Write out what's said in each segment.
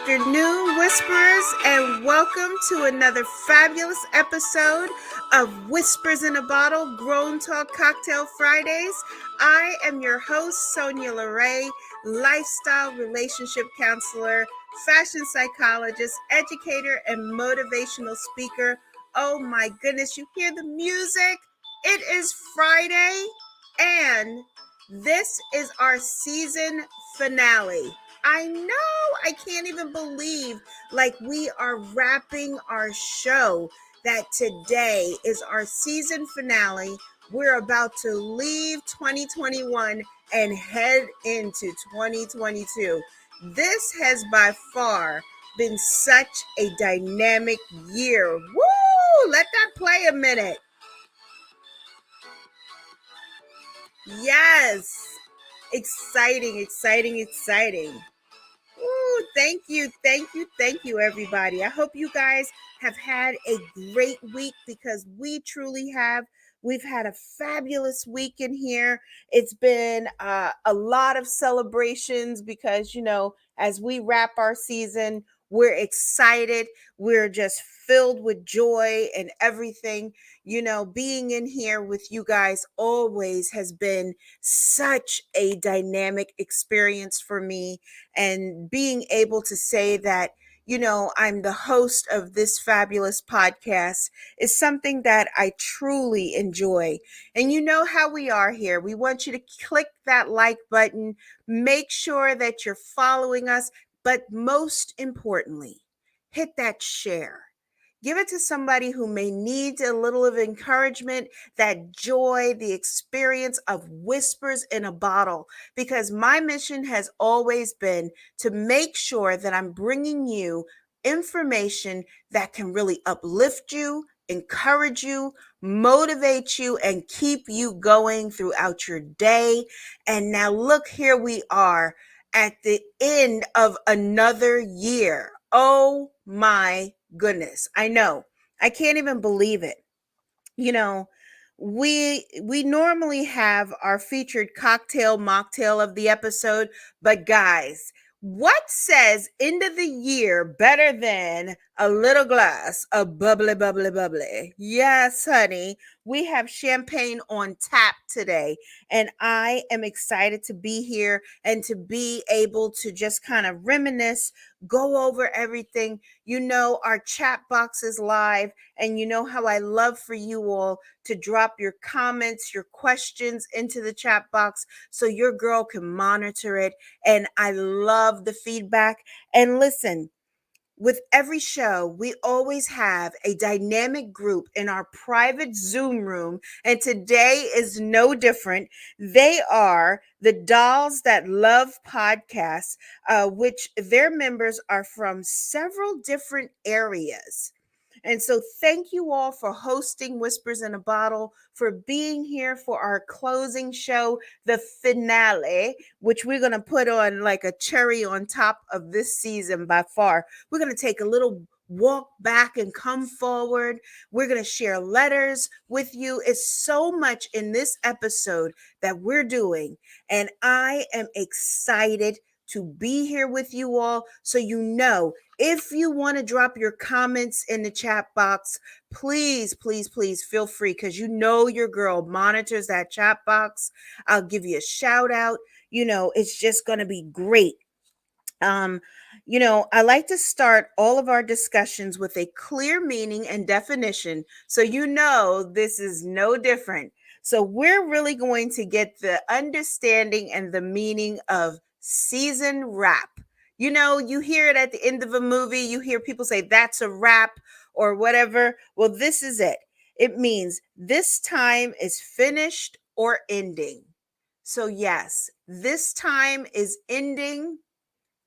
afternoon, Whisperers, and welcome to another fabulous episode of Whispers in a Bottle Grown Talk Cocktail Fridays. I am your host, Sonia LeRae, lifestyle relationship counselor, fashion psychologist, educator, and motivational speaker. Oh my goodness, you hear the music? It is Friday, and this is our season finale. I know, I can't even believe we are wrapping our show, that today is our season finale. We're about to leave 2021 and head into 2022. This has by far been such a dynamic year. Woo! Let that play a minute. Yes. Exciting, exciting, exciting. Ooh, thank you, everybody. I hope you guys have had a great week because we truly have. We've had a fabulous week in here. It's been a lot of celebrations because, as we wrap our season, we're excited. We're just filled with joy and everything. Being in here with you guys always has been such a dynamic experience for me, and being able to say that I'm the host of this fabulous podcast is something that I truly enjoy. And you know how we are here. We want you to click that like button, make sure that you're following us, but most importantly, hit that share. Give it to somebody who may need a little of encouragement, that joy, the experience of whispers in a bottle. Because my mission has always been to make sure that I'm bringing you information that can really uplift you, encourage you, motivate you, and keep you going throughout your day. And now, look, here we are at the end of another year. Oh my goodness. I know. I can't even believe it. You know, we normally have our featured cocktail mocktail of the episode, but guys, what says end of the year better than a little glass of bubbly, bubbly, bubbly? Yes, honey. We have champagne on tap today, and I am excited to be here and to be able to just kind of reminisce, go over everything. Our chat box is live, and you know how I love for you all to drop your comments, your questions into the chat box so your girl can monitor it. And I love the feedback. And listen, with every show, we always have a dynamic group in our private Zoom room, and today is no different. They are the Dolls That Love Podcasts, which their members are from several different areas. And so, thank you all for hosting Whispers in a Bottle, for being here for our closing show, the finale, which we're going to put on like a cherry on top of this season by far. We're going to take a little walk back and come forward. We're going to share letters with you. It's so much in this episode that we're doing, and I am excited to be here with you all. So, if you want to drop your comments in the chat box, please, please, please feel free, because your girl monitors that chat box. I'll give you a shout out. It's just going to be great. I like to start all of our discussions with a clear meaning and definition. So, this is no different. So, we're really going to get the understanding and the meaning of season wrap. You hear it at the end of a movie, you hear people say that's a wrap or whatever. Well, this is it. It means this time is finished or ending. So, yes, this time is ending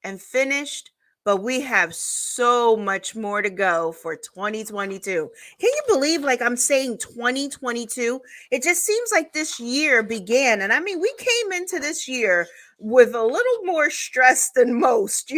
and finished, but we have so much more to go for 2022. Can you believe I'm saying 2022? It just seems like this year began, and I mean, we came into this year with a little more stress than most.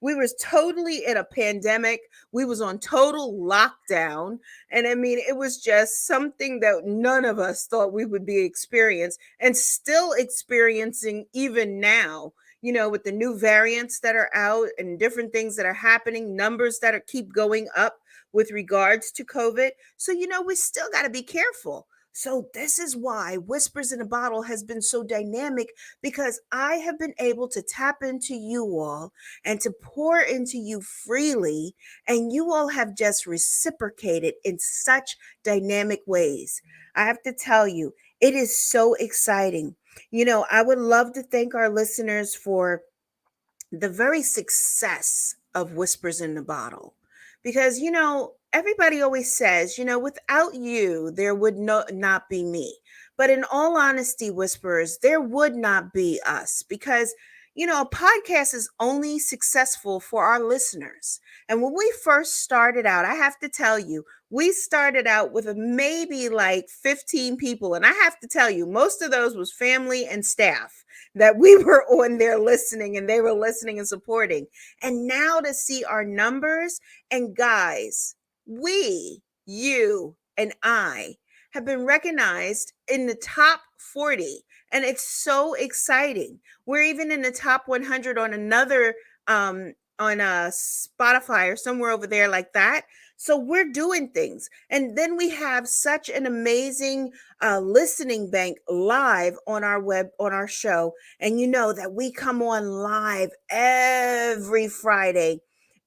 We was totally in a pandemic. We was on total lockdown, and I mean, it was just something that none of us thought we would be experiencing, and still experiencing even now. with the new variants that are out and different things that are happening, numbers that keep going up with regards to COVID. So, we still got to be careful. So, this is why Whispers in a Bottle has been so dynamic, because I have been able to tap into you all and to pour into you freely. And you all have just reciprocated in such dynamic ways. I have to tell you, it is so exciting. I would love to thank our listeners for the very success of Whispers in the Bottle. Because, everybody always says, without you, there would not be me. But in all honesty, Whisperers, there would not be us, because, a podcast is only successful for our listeners. And when we first started out, I have to tell you, we started out with maybe like 15 people. And I have to tell you, most of those was family and staff that we were on there listening, and they were listening and supporting. And now to see our numbers, and guys, you and I have been recognized in the top 40, and it's so exciting. We're even in the top 100 on another on a Spotify or somewhere over there like that. So we're doing things. And then we have such an amazing listening bank live on our show. And you know that we come on live every Friday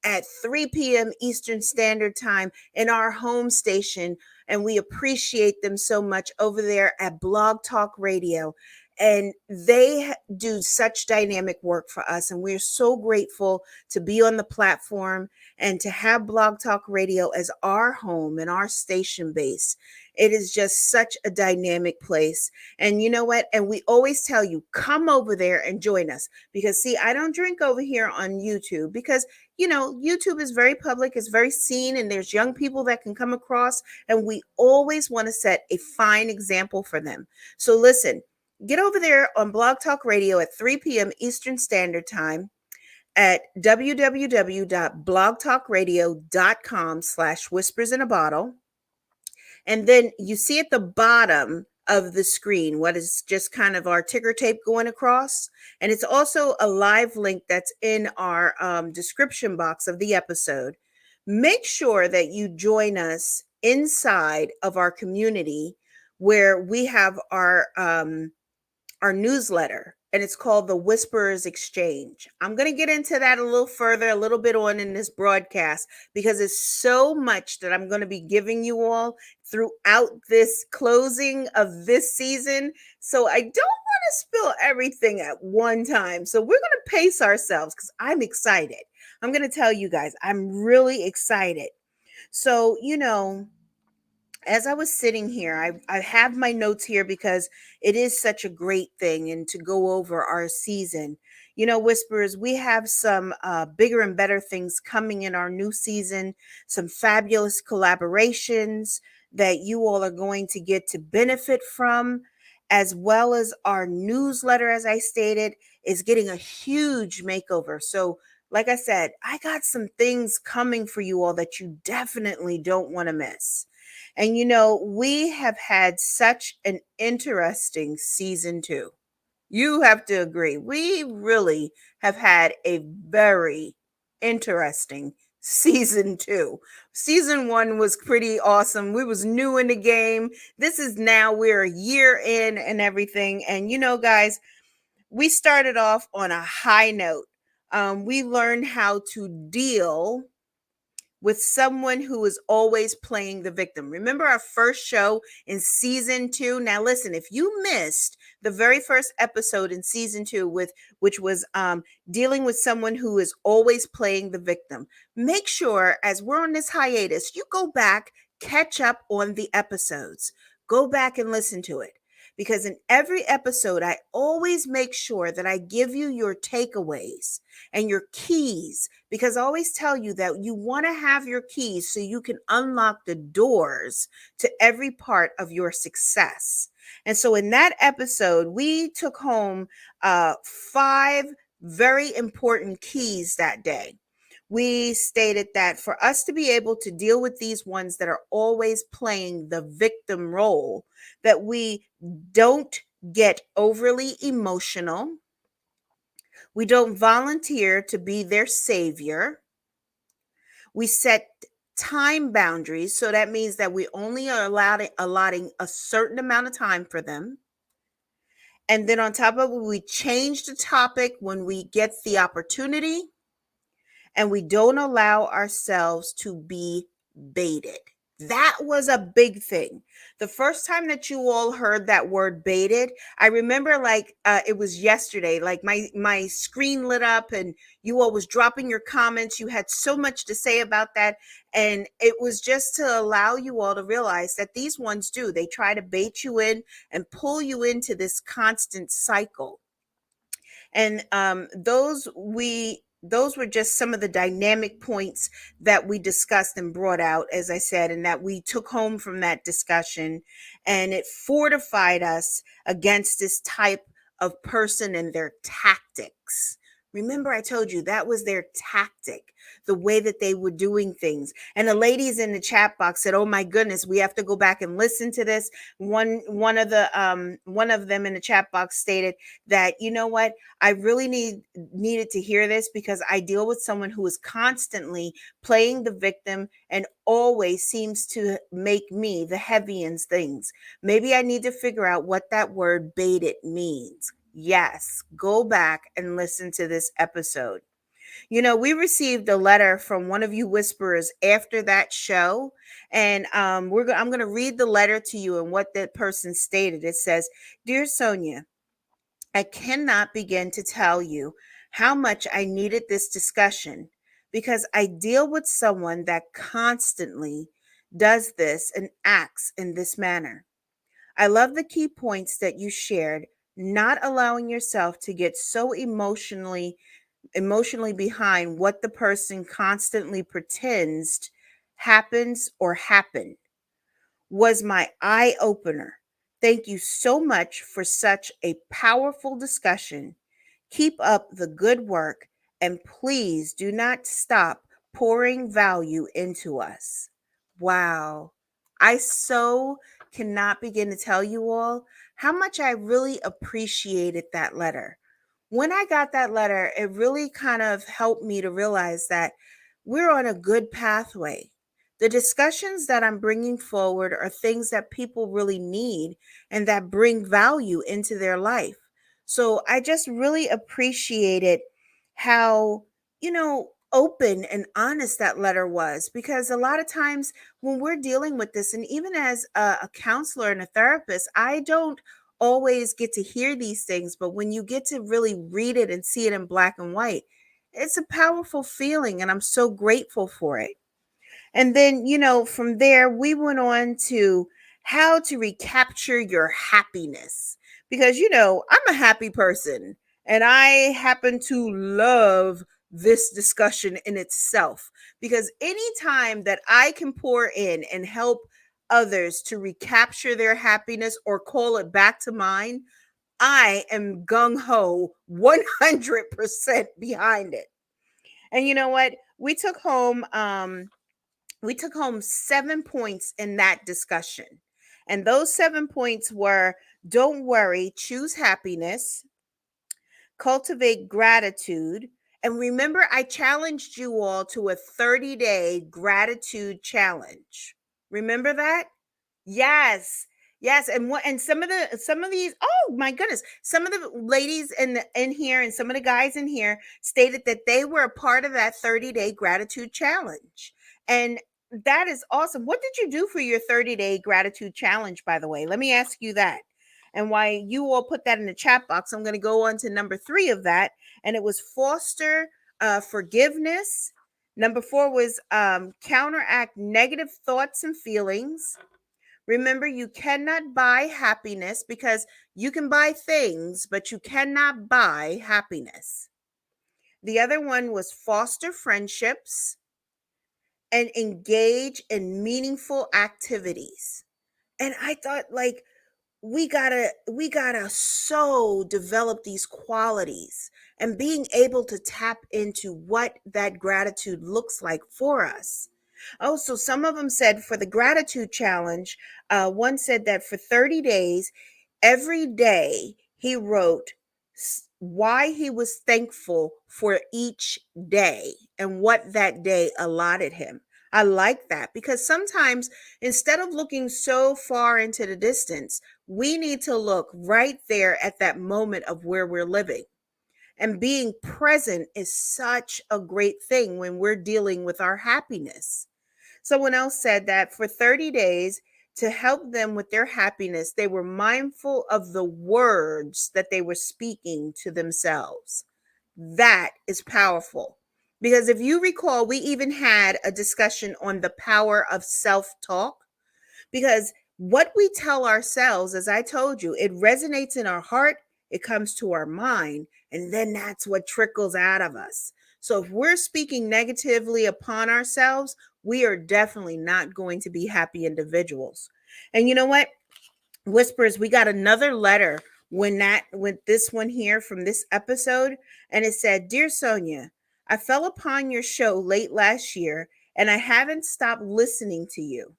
at 3 p.m. Eastern Standard Time in our home station. And we appreciate them so much over there at Blog Talk Radio. And they do such dynamic work for us. And we're so grateful to be on the platform and to have Blog Talk Radio as our home and our station base. It is just such a dynamic place. And you know what? And we always tell you, come over there and join us. Because, see, I don't drink over here on YouTube because, YouTube is very public, it's very seen, and there's young people that can come across. And we always want to set a fine example for them. So listen, get over there on Blog Talk Radio at 3 p.m. Eastern Standard Time at www.blogtalkradio.com/whispers in a bottle. And then you see at the bottom of the screen what is just kind of our ticker tape going across. And it's also a live link that's in our description box of the episode. Make sure that you join us inside of our community where we have our newsletter, and it's called the Whisperers Exchange. I'm going to get into that a little further, a little bit on in this broadcast, because it's so much that I'm going to be giving you all throughout this closing of this season. So I don't want to spill everything at one time. So we're going to pace ourselves because I'm excited. I'm going to tell you guys, I'm really excited. So, as I was sitting here, I have my notes here because it is such a great thing, and to go over our season. Whisperers, we have some bigger and better things coming in our new season, some fabulous collaborations that you all are going to get to benefit from, as well as our newsletter, as I stated, is getting a huge makeover. So, like I said, I got some things coming for you all that you definitely don't want to miss. And we have had such an interesting season 2. You have to agree. We really have had a very interesting season 2. Season 1 was pretty awesome. We was new in the game. This is now we're a year in and everything. And guys, we started off on a high note. We learned how to deal with someone who is always playing the victim. Remember our first show in season 2? Now listen, if you missed the very first episode in season 2 which was dealing with someone who is always playing the victim, make sure as we're on this hiatus, you go back, catch up on the episodes. Go back and listen to it. Because in every episode, I always make sure that I give you your takeaways and your keys, because I always tell you that you want to have your keys so you can unlock the doors to every part of your success. And so in that episode, we took home 5 very important keys that day. We stated that for us to be able to deal with these ones that are always playing the victim role, that we don't get overly emotional. We don't volunteer to be their savior. We set time boundaries. So that means that we only are allotting a certain amount of time for them. And then on top of it, we change the topic when we get the opportunity, and we don't allow ourselves to be baited. That was a big thing. The first time that you all heard that word baited, I remember like it was yesterday. Like my screen lit up, and you all was dropping your comments. You had so much to say about that, and it was just to allow you all to realize that these ones do. They try to bait you in and pull you into this constant cycle. And those were just some of the dynamic points that we discussed and brought out, as I said, and that we took home from that discussion. And it fortified us against this type of person and their tactics. Remember, I told you that was their tactic, the way that they were doing things. And the ladies in the chat box said, "Oh my goodness, we have to go back and listen to this." One of them in the chat box stated that, "You know what? I really needed to hear this because I deal with someone who is constantly playing the victim and always seems to make me the heavy in things. Maybe I need to figure out what that word baited means." Yes, go back and listen to this episode. You know, we received a letter from one of you whisperers after that show, and I'm going to read the letter to you and what that person stated. It says, "Dear Sonia, I cannot begin to tell you how much I needed this discussion because I deal with someone that constantly does this and acts in this manner. I love the key points that you shared, not allowing yourself to get so emotionally behind what the person constantly pretends happens or happened was my eye opener. Thank you so much for such a powerful discussion. Keep up the good work, and please do not stop pouring value into us." Wow. I so cannot begin to tell you all how much I really appreciated that letter. When I got that letter, it really kind of helped me to realize that we're on a good pathway. The discussions that I'm bringing forward are things that people really need and that bring value into their life. So I just really appreciated how, open and honest that letter was, because a lot of times when we're dealing with this, and even as a counselor and a therapist, I don't always get to hear these things, but when you get to really read it and see it in black and white, it's a powerful feeling, and I'm so grateful for it. And then, from there, we went on to how to recapture your happiness. Because, I'm a happy person, and I happen to love this discussion in itself. Because anytime that I can pour in and help others to recapture their happiness or call it back to mine, I am gung ho 100% behind it. And you know what? We took home 7 points in that discussion. And those 7 points were: don't worry, choose happiness, cultivate gratitude. And remember, I challenged you all to a 30-day gratitude challenge. Remember that? Yes. Yes, and some of these, oh my goodness, some of the ladies in here and some of the guys in here stated that they were a part of that 30-day gratitude challenge. And that is awesome. What did you do for your 30-day gratitude challenge, by the way? Let me ask you that. And why you all put that in the chat box, I'm going to go on to number 3 of that, and it was foster forgiveness. Number 4 was counteract negative thoughts and feelings. Remember, you cannot buy happiness, because you can buy things, but you cannot buy happiness. The other one was foster friendships and engage in meaningful activities. And I thought, like, we gotta so develop these qualities and being able to tap into what that gratitude looks like for us. Oh, so some of them said for the gratitude challenge, one said that for 30 days, every day he wrote why he was thankful for each day and what that day allotted him. I like that because sometimes instead of looking so far into the distance, we need to look right there at that moment of where we're living. And being present is such a great thing when we're dealing with our happiness. Someone else said that for 30 days, to help them with their happiness, they were mindful of the words that they were speaking to themselves. That is powerful. Because if you recall, we even had a discussion on the power of self talk because what we tell ourselves, as I told you, it resonates in our heart, it comes to our mind, and then that's what trickles out of us. So if we're speaking negatively upon ourselves, we are definitely not going to be happy individuals. And you know what? Whispers, we got another letter with this one here from this episode, and it said, "Dear Sonia, I fell upon your show late last year and I haven't stopped listening to you.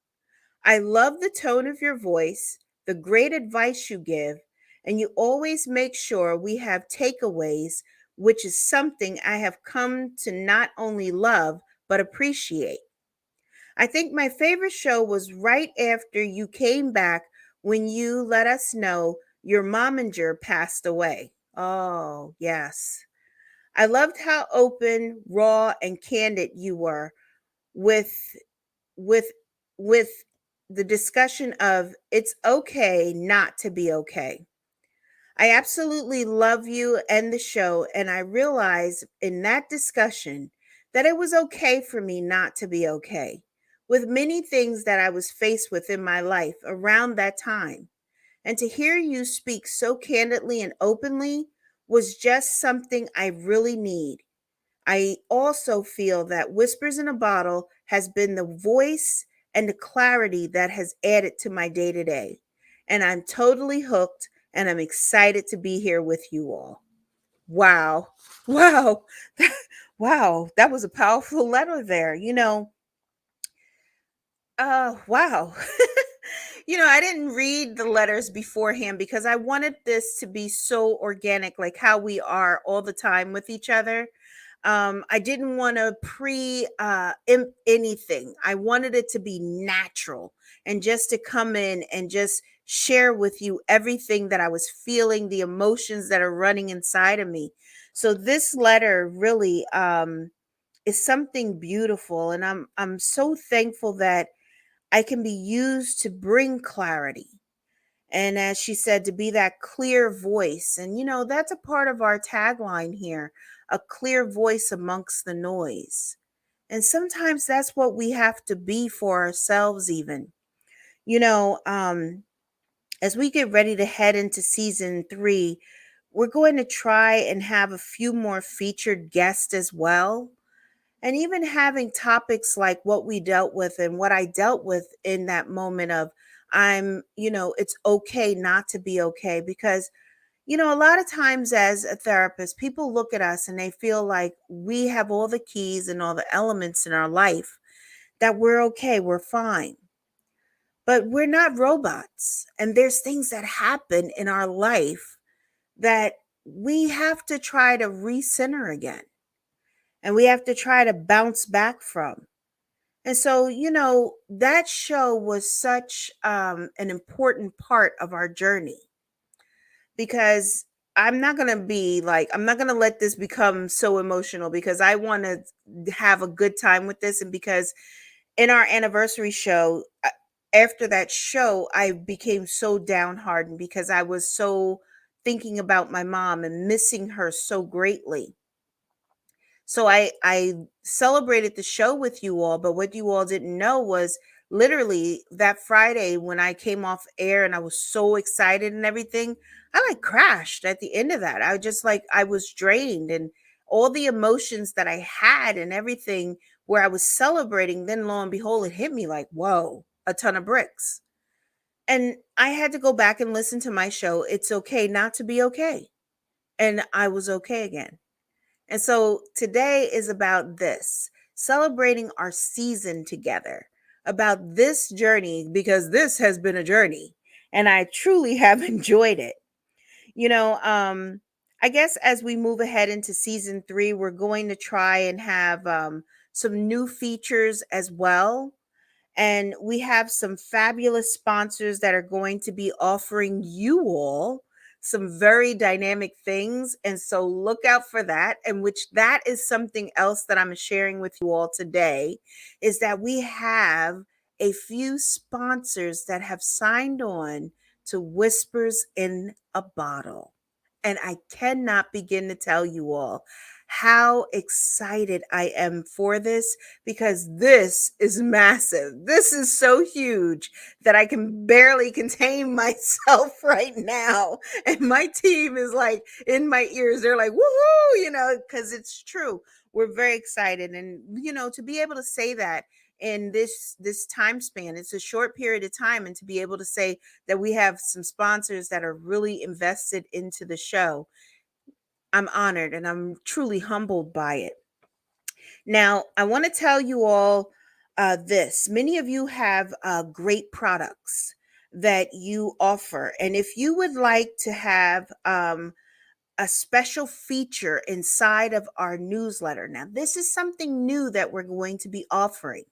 I love the tone of your voice, the great advice you give, and you always make sure we have takeaways, which is something I have come to not only love, but appreciate. I think my favorite show was right after you came back when you let us know your momager passed away. Oh, yes. I loved how open, raw, and candid you were with with with the discussion of it's okay not to be okay. I absolutely love you and the show, and I realized in that discussion that it was okay for me not to be okay with many things that I was faced with in my life around that time. And to hear you speak so candidly and openly was just something I really need. I also feel that Whispers in a Bottle has been the voice and the clarity that has added to my day to day. And I'm totally hooked and I'm excited to be here with you all." Wow. Wow. Wow. That was a powerful letter there. Wow. I didn't read the letters beforehand because I wanted this to be so organic, like how we are all the time with each other. I didn't want to anything. I wanted it to be natural and just to come in and just share with you everything that I was feeling, the emotions that are running inside of me. So this letter really is something beautiful, and I'm so thankful that I can be used to bring clarity. And as she said, to be that clear voice. And, that's a part of our tagline here, a clear voice amongst the noise. And sometimes that's what we have to be for ourselves, even. You know, um, as we get ready to head into season 3, we're going to try and have a few more featured guests as well, and even having topics like what we dealt with and what I dealt with in that moment of it's okay not to be okay because a lot of times as a therapist, people look at us and they feel like we have all the keys and all the elements in our life that we're okay, we're fine. But we're not robots. And there's things that happen in our life that we have to try to recenter again and we have to try to bounce back from. And so, that show was such an important part of our journey because I'm not going to let this become so emotional because I want to have a good time with this. And because in our anniversary show, after that show, I became so downhearted because I was so thinking about my mom and missing her so greatly. So I celebrated the show with you all, but what you all didn't know was literally that Friday when I came off air and I was so excited and everything, I like crashed at the end of that. I just like I was drained and all the emotions that I had and everything where I was celebrating, then lo and behold, it hit me like, whoa, a ton of bricks. And I had to go back and listen to my show. It's okay not to be okay. And I was okay again. And so today is about this celebrating our season together, about this journey, because this has been a journey and I truly have enjoyed it. You know, um, I guess as we move ahead into season 3, we're going to try and have some new features as well. And we have some fabulous sponsors that are going to be offering you all some very dynamic things. And so look out for that. And which that is something else that I'm sharing with you all today is that we have a few sponsors that have signed on to Whispers in a Bottle. And I cannot begin to tell you all how excited I am for this because this is massive. This is so huge that I can barely contain myself right now. And my team is like in my ears. They're like, woohoo, because it's true. We're very excited. And, to be able to say that in this time span, it's a short period of time. And to be able to say that we have some sponsors that are really invested into the show, I'm honored and I'm truly humbled by it. Now, I want to tell you all this. Many of you have great products that you offer. And if you would like to have a special feature inside of our newsletter, now, this is something new that we're going to be offering.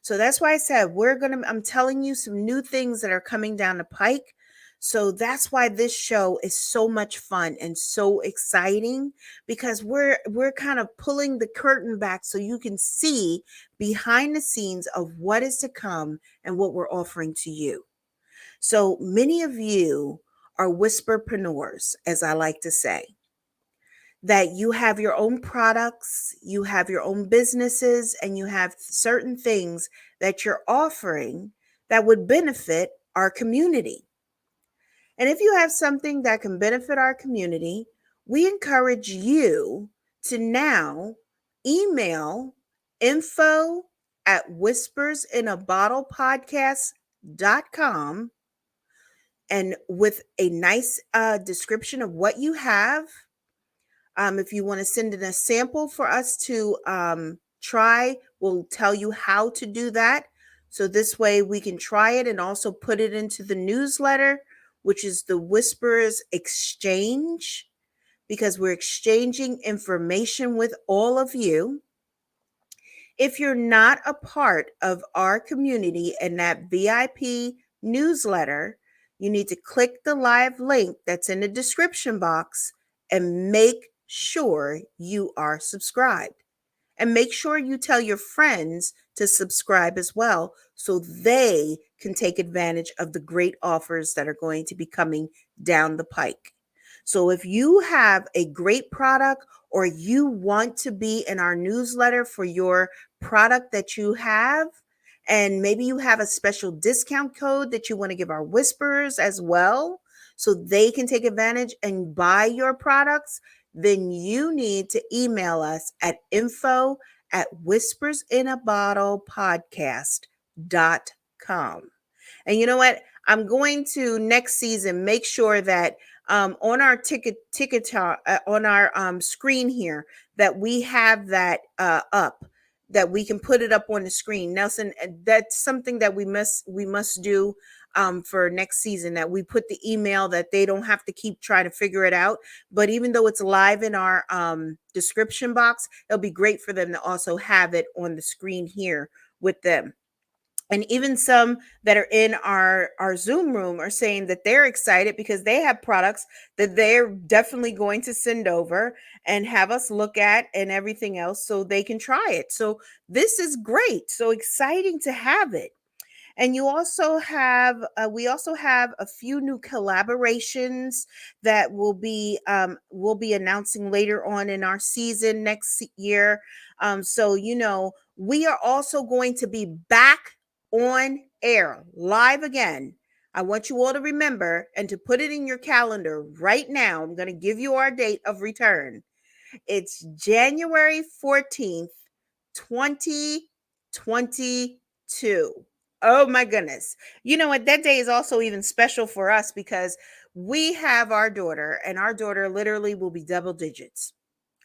So that's why I said I'm telling you some new things that are coming down the pike. So that's why this show is so much fun and so exciting because we're kind of pulling the curtain back so you can see behind the scenes of what is to come and what we're offering to you. So many of you are whisperpreneurs, as I like to say, that you have your own products, you have your own businesses, and you have certain things that you're offering that would benefit our community. And if you have something that can benefit our community, we encourage you to now email info at whispersinabottlepodcast.com and with a nice description of what you have. If you want to send in a sample for us to try, we'll tell you how to do that. So this way we can try it and also put it into the newsletter, which is the Whispers Exchange, because we're exchanging information with all of you. If you're not a part of our community and that VIP newsletter, you need to click the live link that's in the description box and make sure you are subscribed. And make sure you tell your friends to subscribe as well so they can take advantage of the great offers that are going to be coming down the pike. So if you have a great product or you want to be in our newsletter for your product that you have, and maybe you have a special discount code that you want to give our whisperers as well, so they can take advantage and buy your products, then you need to email us at info at whispersinabottlepodcast.com. And you know what? I'm going to next season make sure that on our on our screen here that we have that up, that we can put it up on the screen. Nelson, that's something that we must do for next season, that we put the email that they don't have to keep trying to figure it out. But even though it's live in our description box, it'll be great for them to also have it on the screen here with them. And even some that are in our Zoom room are saying that they're excited because they have products that they're definitely going to send over and have us look at and everything else so they can try it. So this is great. So exciting to have it. And we also have a few new collaborations that we'll be announcing later on in our season next year. So we are also going to be back on air live again. I want you all to remember and to put it in your calendar right now. I'm going to give you our date of return. It's January 14th, 2022. Oh my goodness. You know what? That day is also even special for us because we have our daughter, and our daughter literally will be double digits.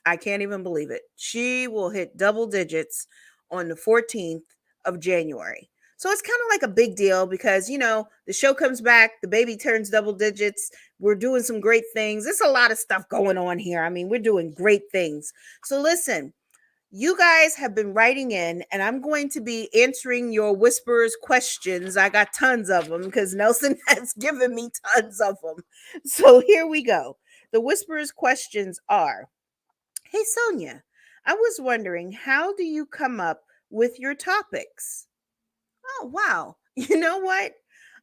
I can't even believe it. She will hit double digits on the 14th of January. So it's kind of like a big deal because, the show comes back, the baby turns double digits. We're doing some great things. There's a lot of stuff going on here. I mean, we're doing great things. So listen, you guys have been writing in, and I'm going to be answering your whisperers questions. I got tons of them because Nelson has given me tons of them. So here we go. The whisperers questions are: Hey Sonia, I was wondering, how do you come up with your topics? Oh wow. You know what?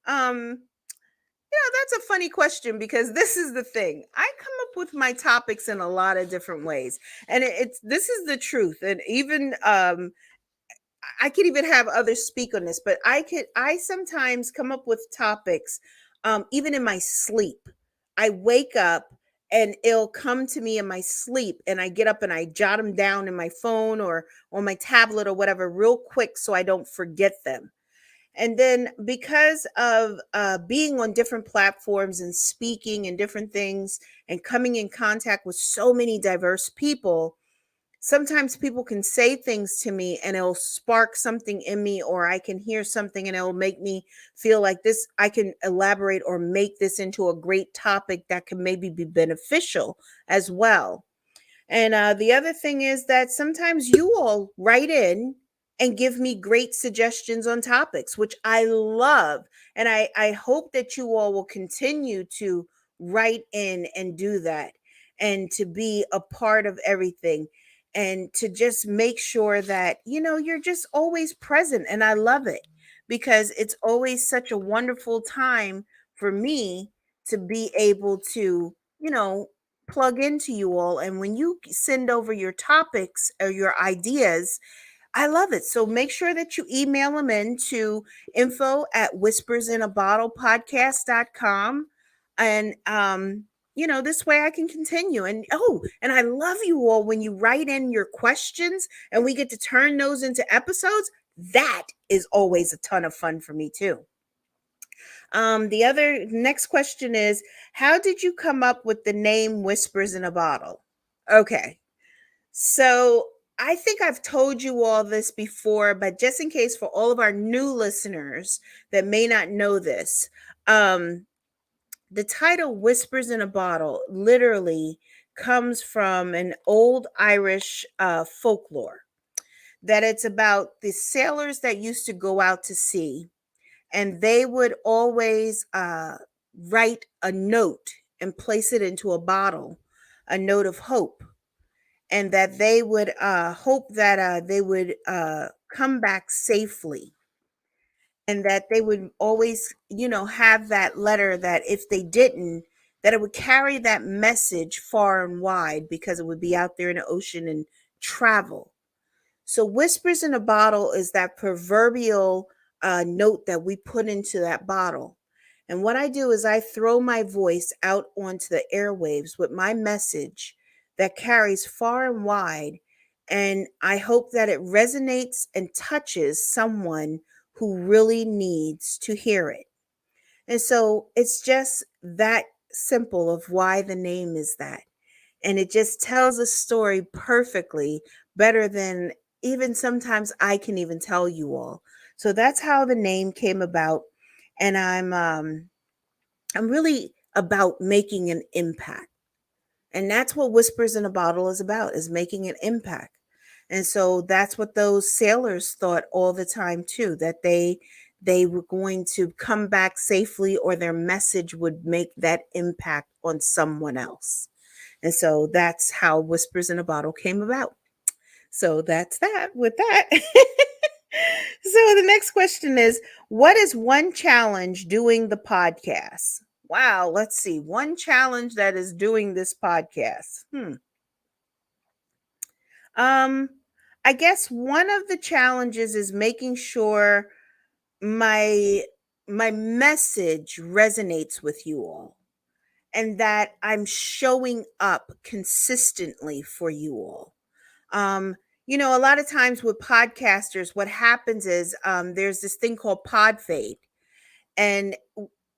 Um that's a funny question because this is the thing. I come up with my topics in a lot of different ways. And it's this is the truth. And even I could even have others speak on this, but I sometimes come up with topics even in my sleep. I wake up and it'll come to me in my sleep, and I get up and I jot them down in my phone or on my tablet or whatever real quick so I don't forget them. And then because of being on different platforms and speaking and different things and coming in contact with so many diverse people, sometimes people can say things to me and it'll spark something in me, or I can hear something and it'll make me feel like this, I can elaborate or make this into a great topic that can maybe be beneficial as well. And the other thing is that sometimes you all write in and give me great suggestions on topics, which I love. And I hope that you all will continue to write in and do that, and to be a part of everything, and to just make sure that, you're just always present. And I love it because it's always such a wonderful time for me to be able to, plug into you all. And when you send over your topics or your ideas, I love it. So make sure that you email them in to info@whispersinabottlepodcast.com. And, this way I can continue. And, and I love you all when you write in your questions and we get to turn those into episodes. That is always a ton of fun for me too. The other next question is, how did you come up with the name Whispers in a Bottle? Okay. So I think I've told you all this before, but just in case for all of our new listeners that may not know this, the title Whispers in a Bottle literally comes from an old Irish folklore, that it's about the sailors that used to go out to sea, and they would always write a note and place it into a bottle, a note of hope, and that they would hope that they would come back safely, and that they would always, have that letter, that if they didn't, that it would carry that message far and wide because it would be out there in the ocean and travel. So, whispers in a bottle is that proverbial note that we put into that bottle. And what I do is I throw my voice out onto the airwaves with my message that carries far and wide. And I hope that it resonates and touches someone who really needs to hear it. And so it's just that simple of why the name is that. And it just tells a story perfectly, better than even sometimes I can even tell you all. So that's how the name came about. And I'm really about making an impact. And that's what Whispers in a Bottle is about, is making an impact. And so that's what those sailors thought all the time too, that they were going to come back safely, or their message would make that impact on someone else. And so that's how Whispers in a Bottle came about. So that's that with that. So the next question is, what is one challenge doing the podcast? Wow, let's see. One challenge that is doing this podcast. Um, I guess one of the challenges is making sure my my message resonates with you all, and that I'm showing up consistently for you all. Um, a lot of times with podcasters, what happens is there's this thing called pod fade, and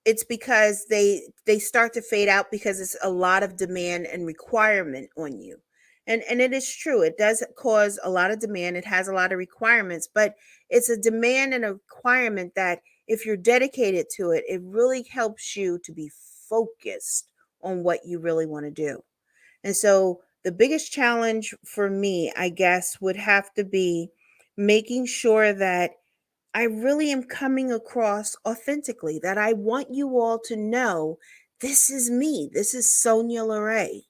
it's because they start to fade out because it's a lot of demand and requirement on you. And it is true. It does cause a lot of demand. It has a lot of requirements, but it's a demand and a requirement that if you're dedicated to it, it really helps you to be focused on what you really want to do. And so the biggest challenge for me, I guess, would have to be making sure that I really am coming across authentically, that I want you all to know this is me. This is Sonia Loray,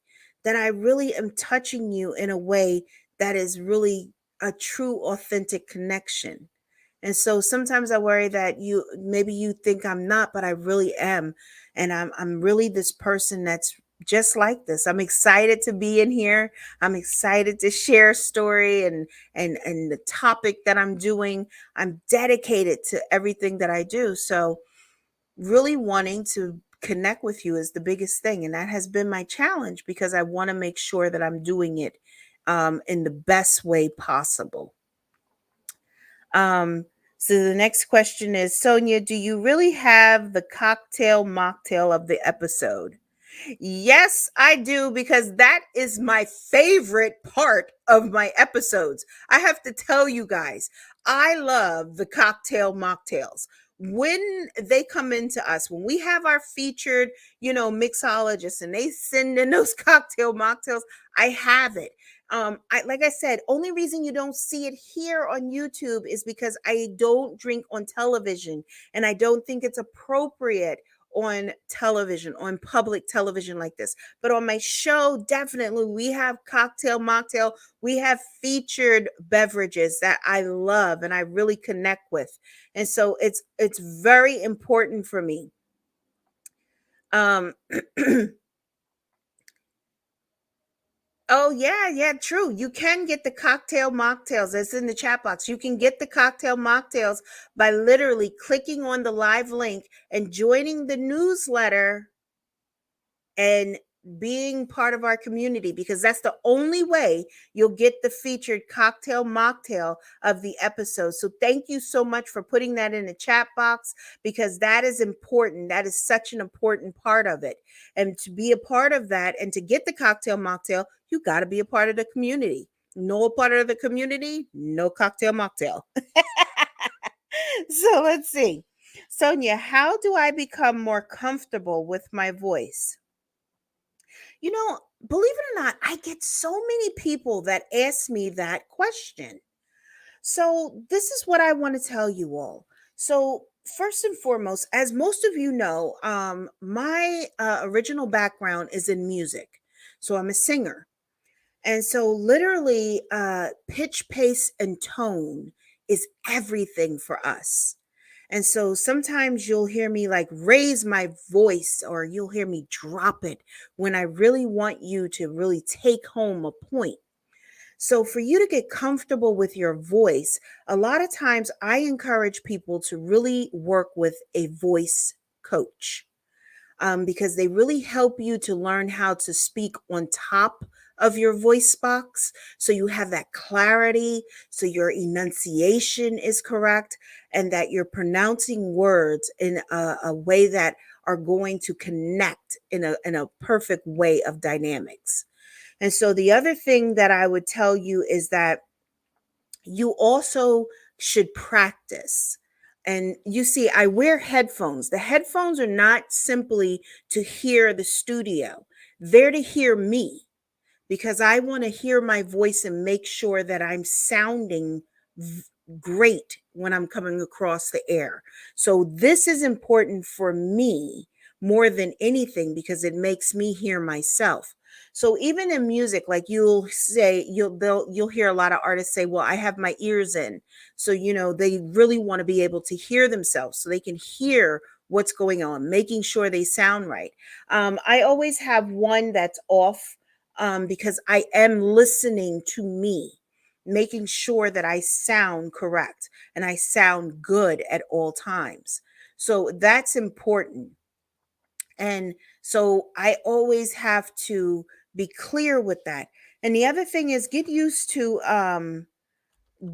that I really am touching you in a way that is really a true, authentic connection. And so sometimes I worry that you think I'm not, but I really am. And I'm really this person that's just like this. I'm excited to be in here. I'm excited to share a story and the topic that I'm doing. I'm dedicated to everything that I do. So really wanting to connect with you is the biggest thing. And that has been my challenge because I want to make sure that I'm doing it in the best way possible. Um, so the next question is, Sonia, do you really have the cocktail mocktail of the episode? Yes, I do, because that is my favorite part of my episodes. I have to tell you guys, I love the cocktail mocktails. When they come into us, when we have our featured, mixologists and they send in those cocktail mocktails, I have it. Like I said, only reason you don't see it here on YouTube is because I don't drink on television and I don't think it's appropriate on television, on public television like this. But on my show, definitely we have cocktail mocktail. We have featured beverages that I love and I really connect with. And so it's very important for me. Um Oh yeah, yeah, true. You can get the cocktail mocktails. It's in the chat box. You can get the cocktail mocktails by literally clicking on the live link and joining the newsletter and being part of our community, because that's the only way you'll get the featured cocktail mocktail of the episode. So thank you so much for putting that in the chat box, because that is important. That is such an important part of it. And to be a part of that and to get the cocktail mocktail, you got to be a part of the community. No part of the community, no cocktail mocktail. So let's see. Sonia, how do I become more comfortable with my voice? Believe it or not, I get so many people that ask me that question. So, this is what I want to tell you all. So, first and foremost, as most of you know, my original background is in music. So, I'm a singer. And so, literally, pitch, pace, and tone is everything for us. And so sometimes you'll hear me like raise my voice or you'll hear me drop it when I really want you to really take home a point. So, for you to get comfortable with your voice, a lot of times I encourage people to really work with a voice coach, because they really help you to learn how to speak on top of your voice box so you have that clarity, so your enunciation is correct, and that you're pronouncing words in a way that are going to connect in a perfect way of dynamics. And so the other thing that I would tell you is that you also should practice. And you see, I wear headphones. The headphones are not simply to hear the studio, they're to hear me, because I want to hear my voice and make sure that I'm sounding v- great when I'm coming across the air. So this is important for me more than anything because it makes me hear myself. So even in music, like you'll hear a lot of artists say, "Well, I have my ears in." So they really want to be able to hear themselves so they can hear what's going on, making sure they sound right. I always have one that's off, because I am listening to me, making sure that I sound correct and I sound good at all times. So that's important. And so I always have to be clear with that. And the other thing is get used to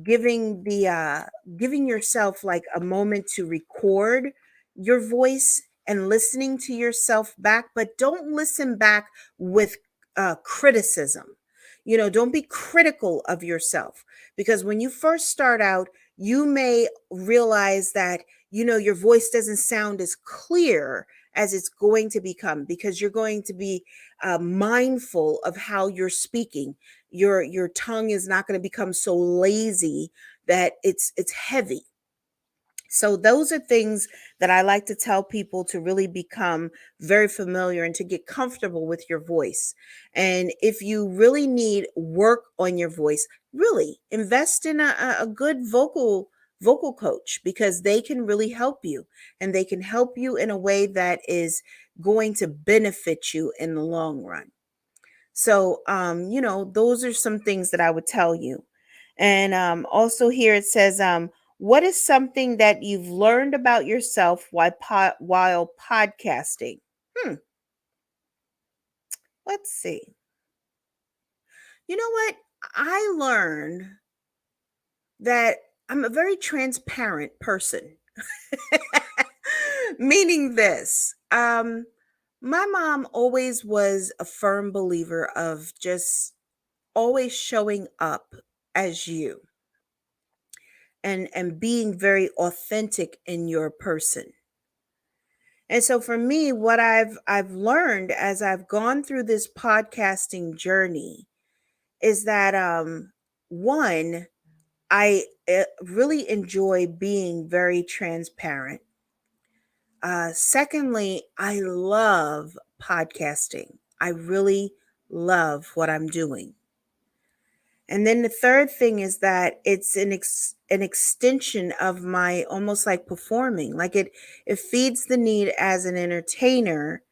giving the giving yourself like a moment to record your voice and listening to yourself back, but don't listen back with criticism. Don't be critical of yourself, because when you first start out, you may realize that, your voice doesn't sound as clear as it's going to become, because you're going to be mindful of how you're speaking. Your tongue is not going to become so lazy that it's heavy. So those are things that I like to tell people, to really become very familiar and to get comfortable with your voice. And if you really need work on your voice, really invest in a good vocal coach, because they can really help you, and they can help you in a way that is going to benefit you in the long run. So, those are some things that I would tell you. And also here it says, what is something that you've learned about yourself while podcasting? Hmm, let's see. You know what? I learned that I'm a very transparent person. Meaning this, my mom always was a firm believer of just always showing up as you, and being very authentic in your person. And so for me, what I've learned as I've gone through this podcasting journey is that, one, I really enjoy being very transparent. Secondly, I love podcasting. I really love what I'm doing. And then the third thing is that it's an extension of my, almost like performing. Like it feeds the need as an entertainer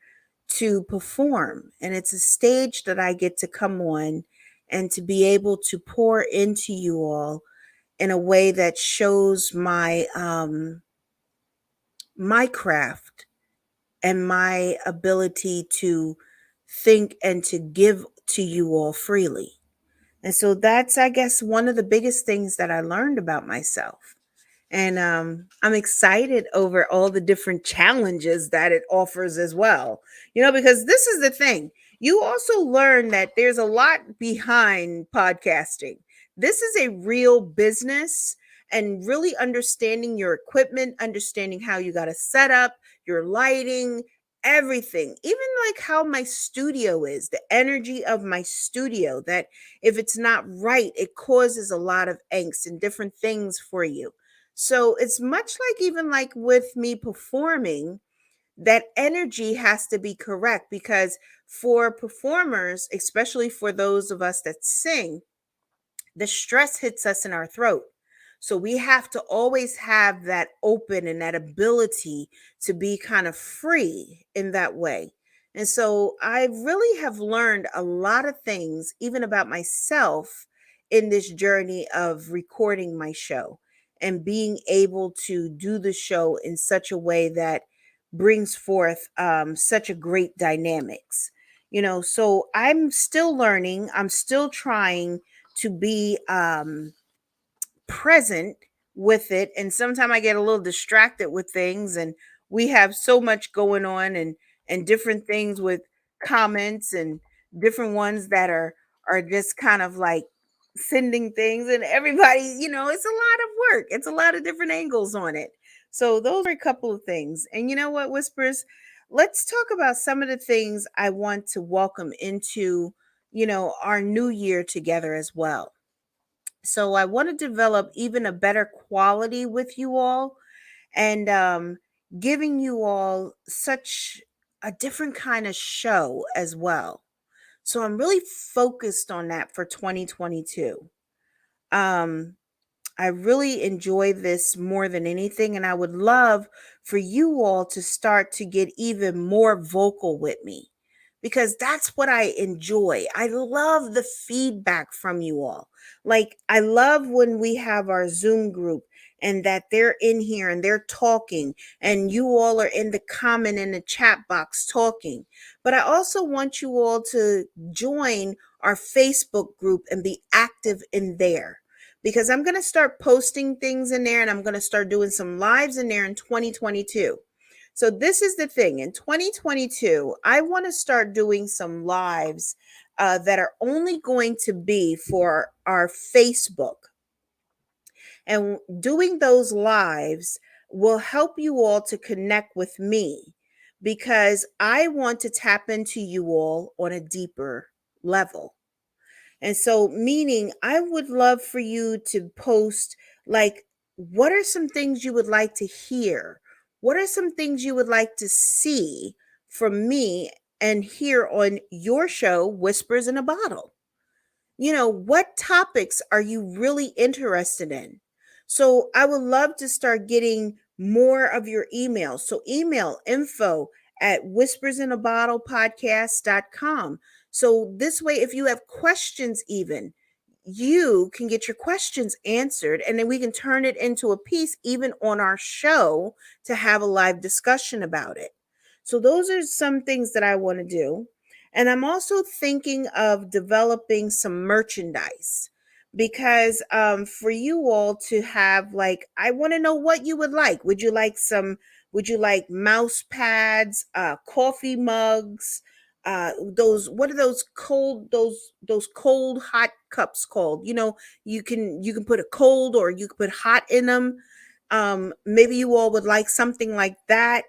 to perform. And it's a stage that I get to come on and to be able to pour into you all in a way that shows my craft and my ability to think and to give to you all freely. And so that's, I guess, one of the biggest things that I learned about myself. And I'm excited over all the different challenges that it offers as well. Because this is the thing. You also learn that there's a lot behind podcasting. This is a real business, and really understanding your equipment, understanding how you got to set up your lighting, everything, even like how my studio is, the energy of my studio, that if it's not right, it causes a lot of angst and different things for you. So it's much like, even like with me performing, that energy has to be correct, because for performers, especially for those of us that sing, the stress hits us in our throat. So we have to always have that open and that ability to be kind of free in that way. And so I really have learned a lot of things, even about myself, in this journey of recording my show and being able to do the show in such a way that brings forth such a great dynamics. So I'm still learning, I'm still trying to be present with it. And sometimes I get a little distracted with things, and we have so much going on, and different things with comments, and different ones that are just kind of like sending things, and everybody, it's a lot of work. It's a lot of different angles on it. So those are a couple of things. And you know what, Whispers? Let's talk about some of the things I want to welcome into, our new year together as well. So I want to develop even a better quality with you all, and giving you all such a different kind of show as well. So I'm really focused on that for 2022. Um, I really enjoy this more than anything, and I would love for you all to start to get even more vocal with me, because that's what I enjoy. I love the feedback from you all. Like, I love when we have our Zoom group and that they're in here and they're talking, and you all are in the comment in the chat box talking. But I also want you all to join our Facebook group and be active in there, because I'm going to start posting things in there, and I'm going to start doing some lives in there in 2022. So this is the thing. In 2022, I want to start doing some lives that are only going to be for our Facebook. And doing those lives will help you all to connect with me because I want to tap into you all on a deeper level. And so, meaning, I would love for you to post, like, what are some things you would like to hear? What are some things you would like to see from me and hear on your show, Whispers in a Bottle? What topics are you really interested in? So I would love to start getting more of your emails. So email info @whispersinabottlepodcast.com. So this way, if you have questions, even you can get your questions answered, and then we can turn it into a piece even on our show to have a live discussion about it. So those are some things that I want to do. And I'm also thinking of developing some merchandise because for you all to have, like, I want to know what you would like. Would you like mouse pads, coffee mugs, what are those cold hot cups called? You can put a cold or you can put hot in them. Maybe you all would like something like that.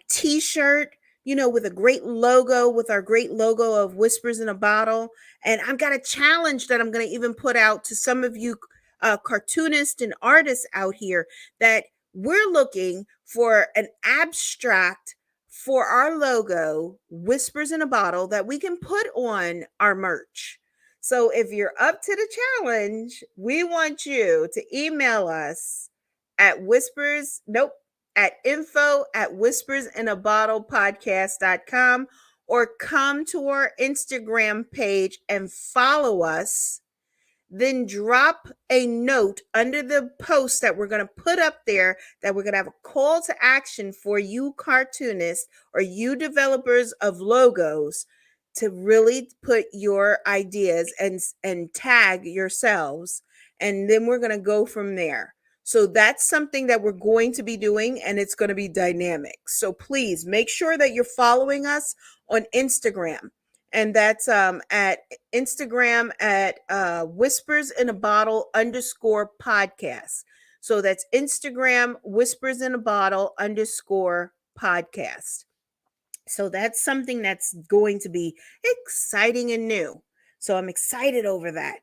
T-shirt, with a great logo, with our great logo of Whispers in a Bottle. And I've got a challenge that I'm going to even put out to some of you cartoonists and artists out here, that we're looking for an abstract for our logo, Whispers in a Bottle, that we can put on our merch. So if you're up to the challenge, we want you to email us at info@whispersinabottlepodcast.com, or come to our Instagram page and follow us. Then drop a note under the post that we're going to put up there, that we're going to have a call to action for you cartoonists or you developers of logos to really put your ideas and tag yourselves, and then we're going to go from there. So that's something that we're going to be doing, and it's going to be dynamic. So please make sure that you're following us on Instagram, and that's at Instagram at Whispers in a Bottle _podcast. So that's Instagram Whispers in a Bottle _podcast. So that's something that's going to be exciting and new. So I'm excited over that.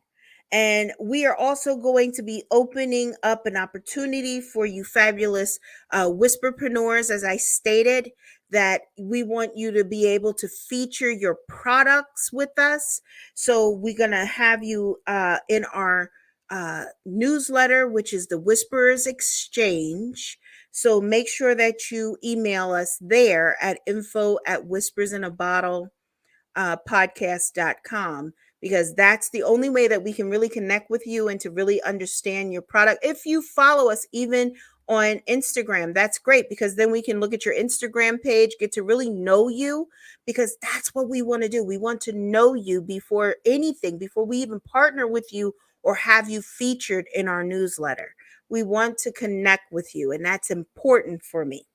And we are also going to be opening up an opportunity for you fabulous whisperpreneurs, as I stated, that we want you to be able to feature your products with us. So we're going to have you in our newsletter, which is the Whisperers Exchange. So make sure that you email us there at info@whispersinabottlepodcast.com, because that's the only way that we can really connect with you and to really understand your product. If you follow us even on Instagram, that's great, because then we can look at your Instagram page, get to really know you, because that's what we want to do. We want to know you before anything, before we even partner with you or have you featured in our newsletter. We want to connect with you, and that's important for me.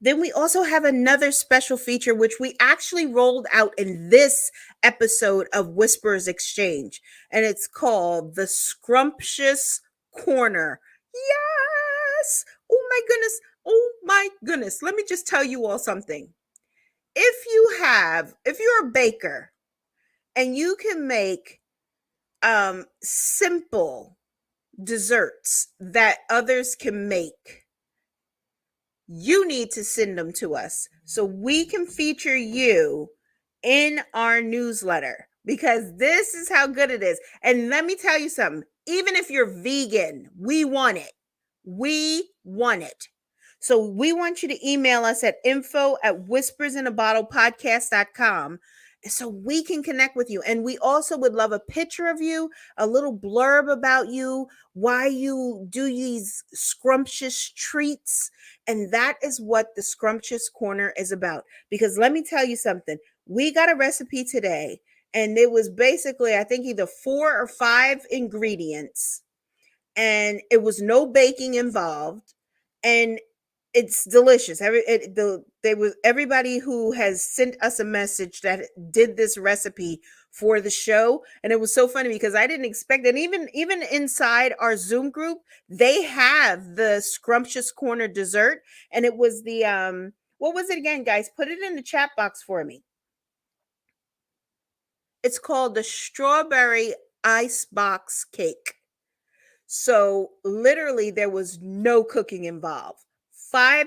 Then we also have another special feature, which we actually rolled out in this episode of Whisperers Exchange, and it's called the Scrumptious Corner. Yes! Oh my goodness. Oh my goodness. Let me just tell you all something. If you're a baker and you can make simple desserts that others can make, you need to send them to us so we can feature you in our newsletter, because this is how good it is. And let me tell you something, even if you're vegan, we want it. We want it. So we want you to email us at info@whispersinabottlepodcast.com so we can connect with you. And we also would love a picture of you, a little blurb about you, why you do these scrumptious treats. And that is what the Scrumptious Corner is about. Because let me tell you something, we got a recipe today, and it was basically, I think, either 4 or 5 ingredients, and it was no baking involved. And It's delicious. Everybody who has sent us a message that did this recipe for the show, and it was so funny because I didn't expect it. And even inside our Zoom group, they have the Scrumptious Corner dessert, and it was the what was it again, guys? Put it in the chat box for me. It's called the strawberry icebox cake. So literally there was no cooking involved. Four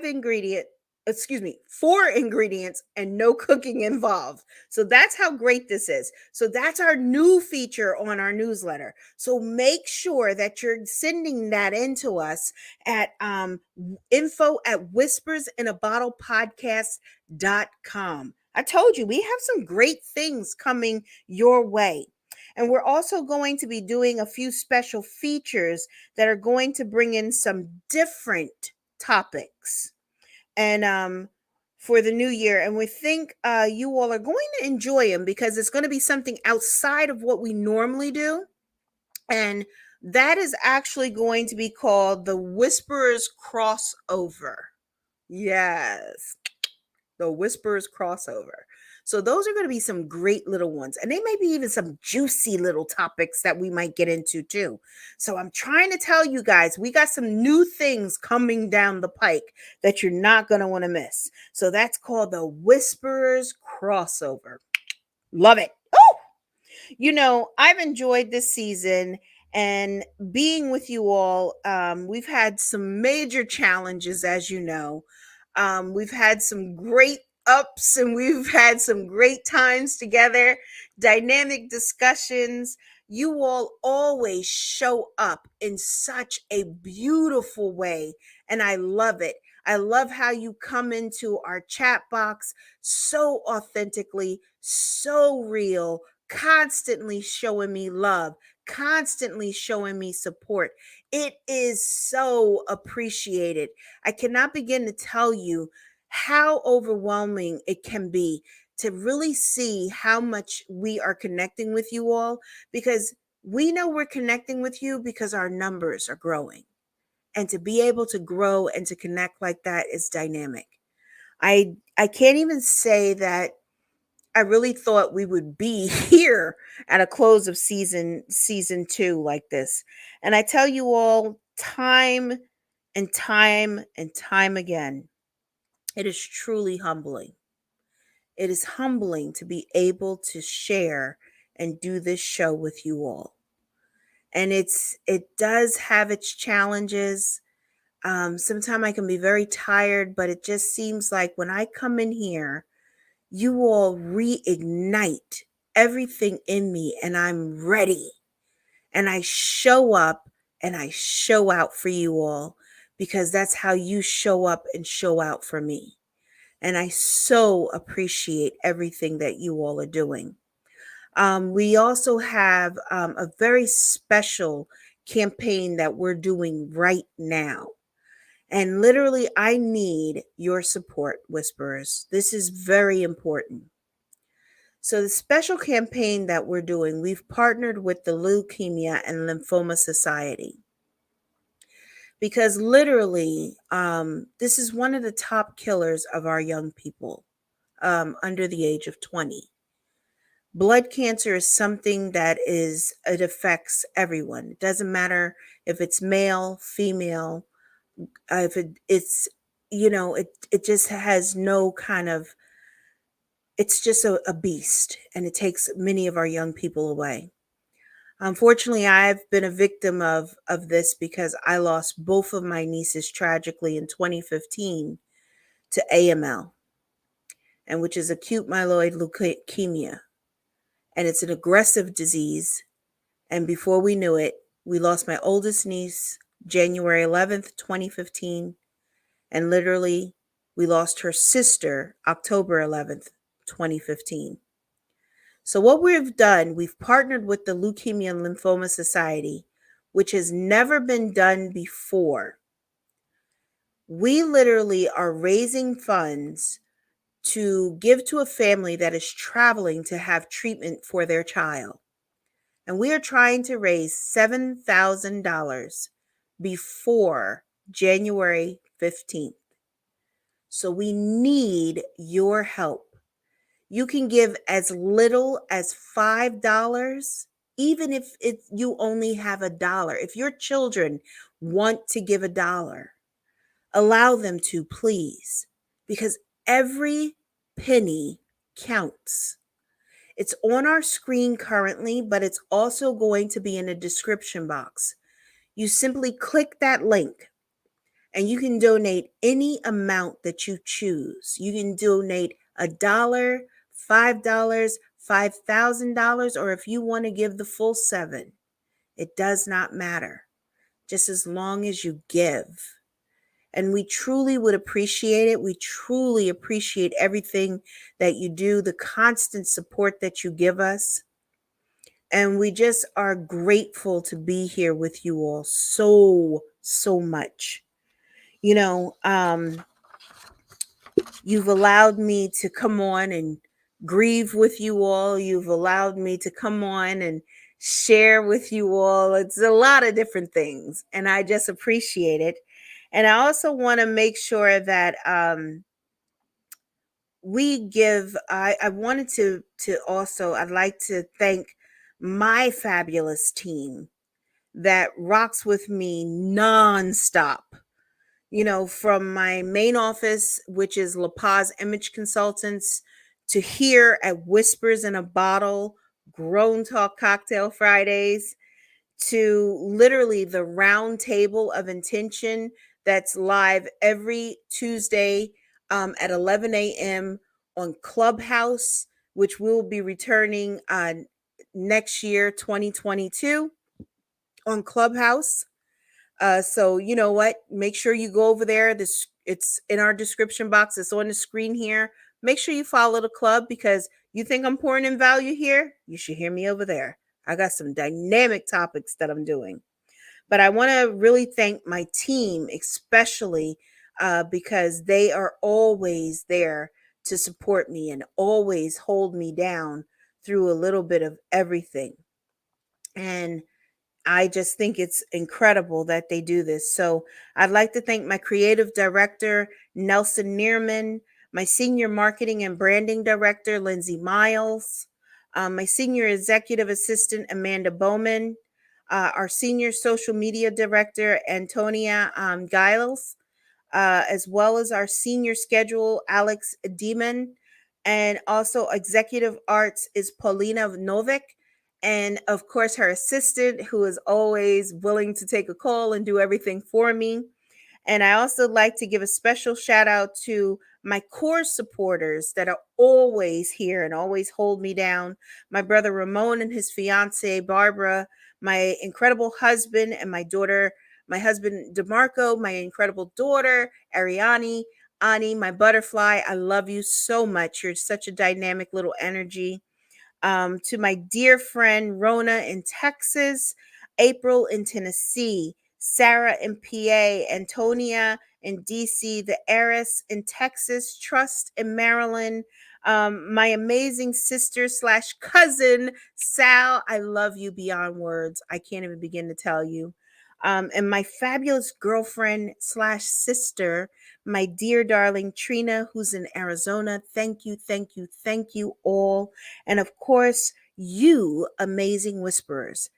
ingredients and no cooking involved. So that's how great this is. So that's our new feature on our newsletter. So make sure that you're sending that into us at info at whispersinabottlepodcast.com. I told you we have some great things coming your way. And we're also going to be doing a few special features that are going to bring in some different topics. And for the new year. And we think you all are going to enjoy them because it's going to be something outside of what we normally do. And that is actually going to be called the Whisperers Crossover. Yes, the Whisperers Crossover. So those are going to be some great little ones. And they may be even some juicy little topics that we might get into too. So I'm trying to tell you guys, we got some new things coming down the pike that you're not going to want to miss. So that's called the Whisperers Crossover. Love it. Oh, I've enjoyed this season and being with you all. We've had some major challenges, as you know. We've had some great ups and we've had some great times together, dynamic discussions. You all always show up in such a beautiful way, and I love it. I love how you come into our chat box so authentically, so real, constantly showing me love, constantly showing me support. It is so appreciated. I cannot begin to tell you how overwhelming it can be to really see how much we are connecting with you all, because we know we're connecting with you because our numbers are growing. And to be able to grow and to connect like that is dynamic. I can't even say that I really thought we would be here at a close of season 2 like this. And I tell you all time and time and time again, it is truly humbling. It is humbling to be able to share and do this show with you all. And it does have its challenges. Sometimes I can be very tired, but it just seems like when I come in here, you all reignite everything in me and I'm ready. And I show up and I show out for you all because that's how you show up and show out for me. And I so appreciate everything that you all are doing. We also have a very special campaign that we're doing right now. And literally, I need your support, Whisperers. This is very important. So, the special campaign that we're doing, we've partnered with the Leukemia and Lymphoma Society because literally, this is one of the top killers of our young people under the age of 20. Blood cancer is something it affects everyone. It doesn't matter if it's male, female, if it's, it just has no kind of, it's just a beast and it takes many of our young people away. Unfortunately, I've been a victim of this because I lost both of my nieces tragically in 2015 to AML, and which is acute myeloid leukemia. And it's an aggressive disease. And before we knew it, we lost my oldest niece January 11th, 2015. And literally, we lost her sister October 11th, 2015. So what we've done, we've partnered with the Leukemia and Lymphoma Society, which has never been done before. We literally are raising funds to give to a family that is traveling to have treatment for their child. And we are trying to raise $7,000 before January 15th. So we need your help. You can give as little as $5, even if you only have $1. If your children want to give $1, allow them to, please, because every penny counts. It's on our screen currently, but it's also going to be in the description box. You simply click that link and you can donate any amount that you choose. You can donate $1, $5, $5,000, or if you want to give the full seven, it does not matter, just as long as you give. And we truly would appreciate it. We truly appreciate everything that you do, the constant support that you give us. And we just are grateful to be here with you all so much. You know, you've allowed me to come on and grieve with you all. You've allowed me to come on and share with you all. It's a lot of different things, and I just appreciate it. And I also want to make sure that we give. I wanted to also. I'd like to thank my fabulous team that rocks with me nonstop. From my main office, which is La Paz Image Consultants, to here at Whispers in a Bottle, Grown Talk Cocktail Fridays, to literally the round table of intention that's live every Tuesday at 11 a.m. on Clubhouse, which will be returning next year, 2022, on Clubhouse. So you know what? Make sure you go over there. It's in our description box. It's on the screen here. Make sure you follow the club, because you think I'm pouring in value here. You should hear me over there. I got some dynamic topics that I'm doing. But I want to really thank my team, especially because they are always there to support me and always hold me down through a little bit of everything. And I just think it's incredible that they do this. So I'd like to thank my creative director, Nelson Neerman, my senior marketing and branding director, Lindsay Miles, my senior executive assistant, Amanda Bowman, our senior social media director, Antonia Giles, as well as our senior schedule, Alex Demon, and also executive arts is Paulina Novik, and of course her assistant, who is always willing to take a call and do everything for me. And I also like to give a special shout out to my core supporters that are always here and always hold me down. My brother Ramon and his fiance Barbara, my incredible husband and my daughter, my husband DeMarco, my incredible daughter Ariani, Ani, my butterfly. I love you so much. You're such a dynamic little energy. To my dear friend Rona in Texas, April in Tennessee, Sarah in PA, Antonia in DC, the heiress in Texas, Trust in Maryland, my amazing sister slash cousin, Sal. I love you beyond words. I can't even begin to tell you. And my fabulous girlfriend slash sister, my dear darling Trina, who's in Arizona. Thank you, thank you, thank you all. And of course, you amazing whisperers.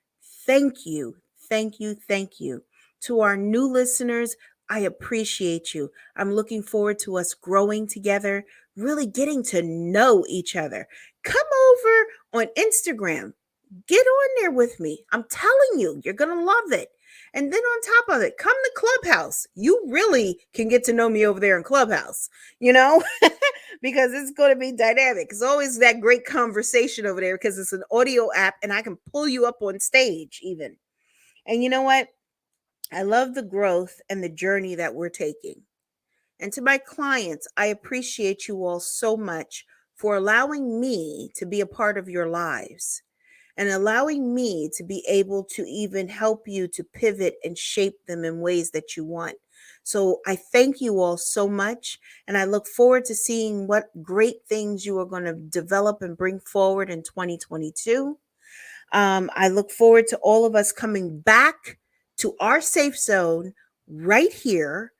Thank you, thank you, thank you. To our new listeners, I appreciate you. I'm looking forward to us growing together, really getting to know each other. Come over on Instagram. Get on there with me. I'm telling you, you're going to love it. And then on top of it, come to Clubhouse. You really can get to know me over there in Clubhouse, you know, because it's going to be dynamic. It's always that great conversation over there because it's an audio app and I can pull you up on stage even. And you know what? I love the growth and the journey that we're taking. And to my clients, I appreciate you all so much for allowing me to be a part of your lives and allowing me to be able to even help you to pivot and shape them in ways that you want. So I thank you all so much, and I look forward to seeing what great things you are going to develop and bring forward in 2022. I look forward to all of us coming back to our safe zone right here,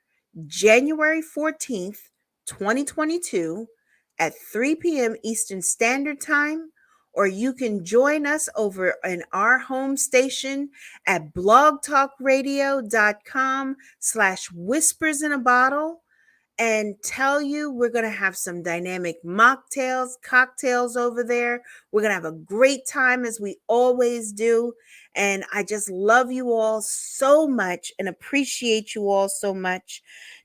January 14th, 2022 at 3 p.m. Eastern Standard Time, or you can join us over in our home station at blogtalkradio.com/whispers in a bottle, and tell you we're going to have some dynamic mocktails, cocktails over there. We're going to have a great time as we always do. And I just love you all so much and appreciate you all so much.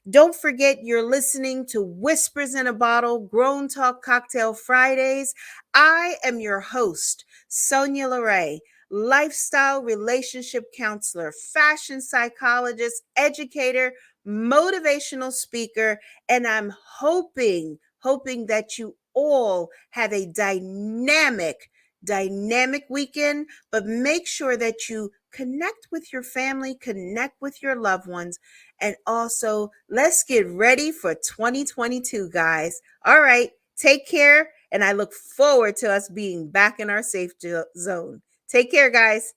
Don't forget you're listening to Whispers in a Bottle Grown Talk Cocktail Fridays. I am your host, Sonia LeRae, lifestyle relationship counselor, fashion psychologist, educator, motivational speaker, and I'm hoping that you all have a dynamic weekend, but make sure that you connect with your family, connect with your loved ones, and also let's get ready for 2022, guys. All right, take care, and I look forward to us being back in our safe zone. Take care, guys.